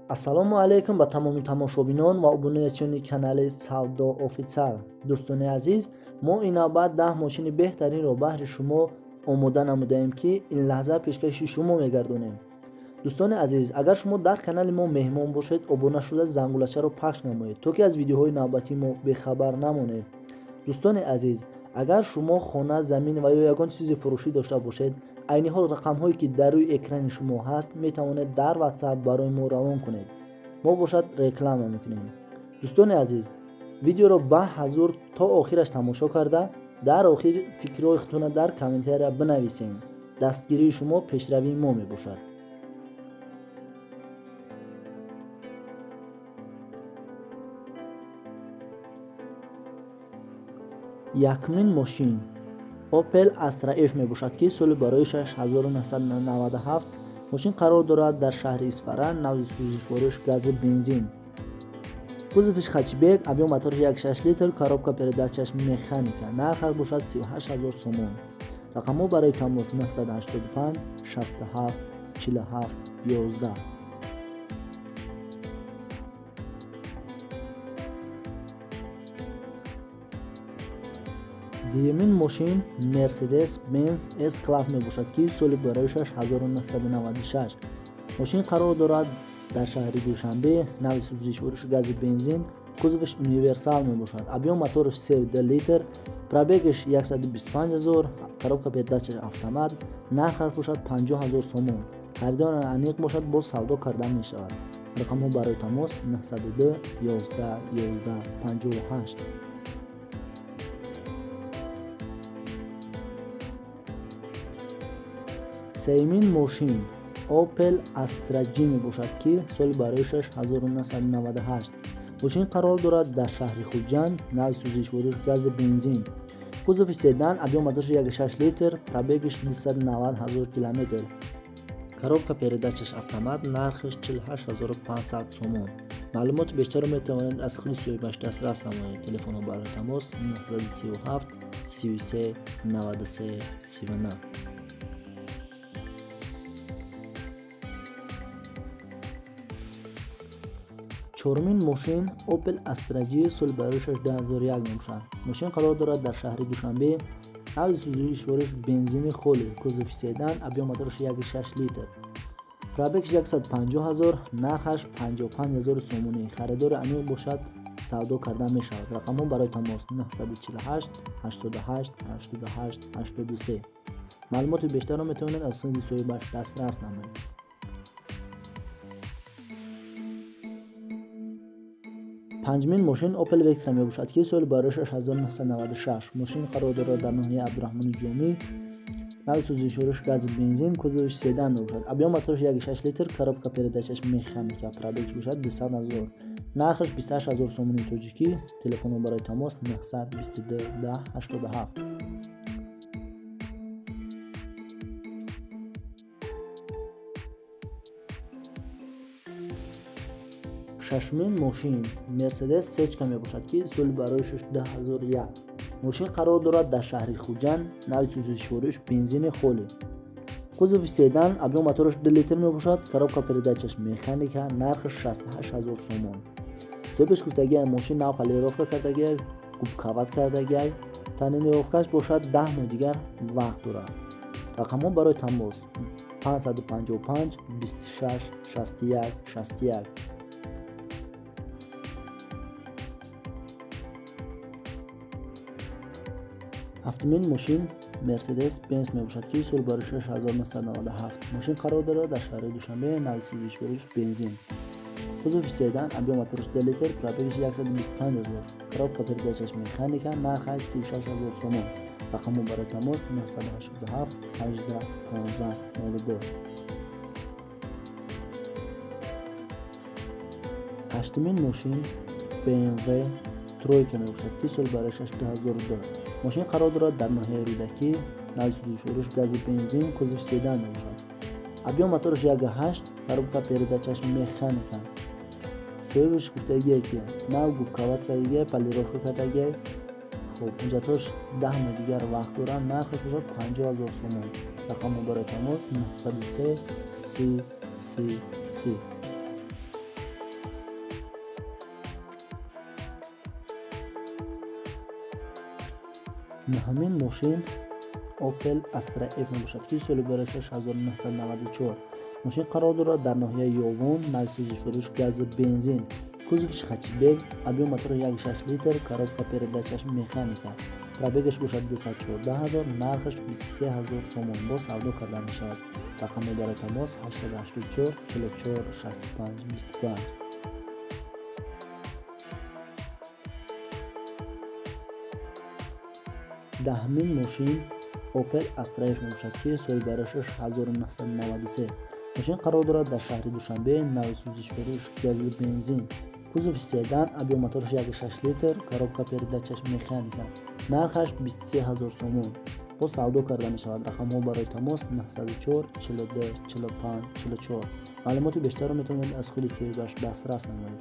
ассалому алайкум ба тамоми тамошобинон ва обунаячиёни канали Савдо Офитсиал. Дӯстони азиз, мо ин навбат 10 мошини беҳтаринро баҳри шумо омода намудаем, ки ин лаҳза пешкаши шумо мегардонем. дӯстони азиз, агар шумо дар канали мо меҳмон бошед, обуна шуда зангулачаро пахш намоед, то ки аз видеоҳои навбатии мо бехабар намонед. дӯстони азиз, агар шумо хона, замин ва ё ягон чизи фурӯшӣ дошта бошед, айни ҳол рақамҳое ки дар рӯи экрани шумо ҳаст метавонед дар WhatsApp барои мо равон кунед. мо бошад реклама мекунем. дӯстони азиз, видеоро ба ҳазур то охираш тамошо карда, дар охир фикрҳои худтонро дар комментария бинависед. дастгирии шумо пешравии мо мебошад. якумин мошин Opel Astra F мебошад, ки соли бароишаш 1997. мошин қарор дорад дар шаҳри Исфаран, навъи сӯзишвориш гази бензин. кузовиш хатчбек, объем моториш 1.6 литр, коробка передачаш механика. нархаш бошад 38000 сомон. рақамҳо барои тамос 985 67 47 11. дуюмин мошин Mercedes-Benz S-Class мебошад, ки соли бароишаш 1996. мошин қарор дорад дар шаҳри Душанбе, навъи сӯзишвориши гази бензин. кузовиш универсал мебошад. объем моториш 3 литр, пробегиш 125000, коробка передачаш автомат. нархаш бошад 50000 сомон. харидори аниқ бошад, бо савдо карда мешавад. рақамҳо барои тамос 902 11 11 58. сеюмин мошин Opel Astra G мебошад, ки соли бароишаш 1998. мошин қарор дорад дар шаҳри Хуҷанд, навъи сӯзишвориш гази бензин. кузови седан, объем моториш 1.6 литр, пробегиш 290000 км. коробка передачаш автомат. нархиш 48500 сомон. маълумоти бештарро метавонед аз хили соҳибаш дастрас намоед. телефонҳо барои тамос 937 33 93 39. чорумин мошин Opel Astra G, соли бароишаш 2001 мебошад. мошин қарор дорад дар шаҳри Душанбе, навъи сӯзишвориш бензини холӣ. кузови седан, объем моториш 1.6 литр, пробегиш 150000, нархаш 55000 сомонӣ. харидори аниқ бошад, савдо карда мешавад. рақамҳо барои тамос 948 88 88 83. маълумоти бештарро метавонед аз синди соҳибаш дастрас намоед. панҷмин мошин Opel Vectra мебошад, ки соли бароишаш 1996. мошин қарор дорад дар ноҳияи Абдурахмони Ҷомӣ, навъи сӯзишвориш гази бензин. кузовиш седан мебошад. объем моториш 1.6 литр, коробка передачаш механика. пробегиш бошад 200000. нархаш 28000 сомони тоҷикӣ. телефонҳо барои тамос 922 10 87. шашумин мошин Mercedes Sechka мебошад, ки соли бароишаш 2001. мошин қарор дорад дар шаҳри Хуҷанд, навъи сӯзишвориш бензини холӣ. кузови седан, объем моториш 2 литр мебошад, коробка передачаш механика. нархаш 68000 сомон. соҳибиш гуфтагиай мошин нав полировка кардагиай, губкават кардагиай. таъминировкаш бошад 10 моҳ дигар вақт дорад. рақамҳо барои тамос 555 26 61 61. ҳафтумин мошин Mercedes-Benz мебошад, ки соли бароишаш 1997. мошин қарор дорад дар шаҳри Душанбе, навъи сӯзишвориш бензин. кузови седан, объем моториш 2 литр, пробегиш 125000, коробка передачаш механика. нархаш 36000 сомон. рақамҳо барои тамос 987 18 15 02. ҳаштумин мошин BMW Тройка мебошад, ки соли бароишаш 2002. мошин қарор дорад дар ноҳияи Рӯдакӣ, навъи сӯзишвориш гази бензин. кузови седан мебошад. объем моториш 1.8, коробка передачаш механика. соҳибиш гуфтагие ки нав губкават кардагие, полировка кардагие. хуб, инҷатош 10 моҳ дигар вақт дорад. нархаш бошад 50000 сомон. рақамҳо барои тамос 903 30 30 30. نهمین ماشین اوپل استرا اف میباشد که سال برشش 1994. ماشین قرار دارد در ناحیه یوون، نوع سوزش فروش گاز بنزین، کوزوفش хэтчбек، объем мотора 1.6 литр, коробка передачаш механика. пробегаш бошад 214 000, нархаш 23 000 сомон. бо савдо карда мешавад. рақами барои тамос 884 44 65 25. دهمین ماشین اوپل استرا اف میباشد که سال برشش 1993. ماشین قرار دارد در شهر دوشنبه، نوع سوزش فروش گاز بنزین، کузов седан, объем мотораш 1.6 литр, коробка передачаш механика. нархаш 23 000 сомон. бо савдо карда мешавад. рақамҳо барои тамос 904 42 45 44. маълумоти бештарро метавонед аз худи соҳибаш дастрас намоед.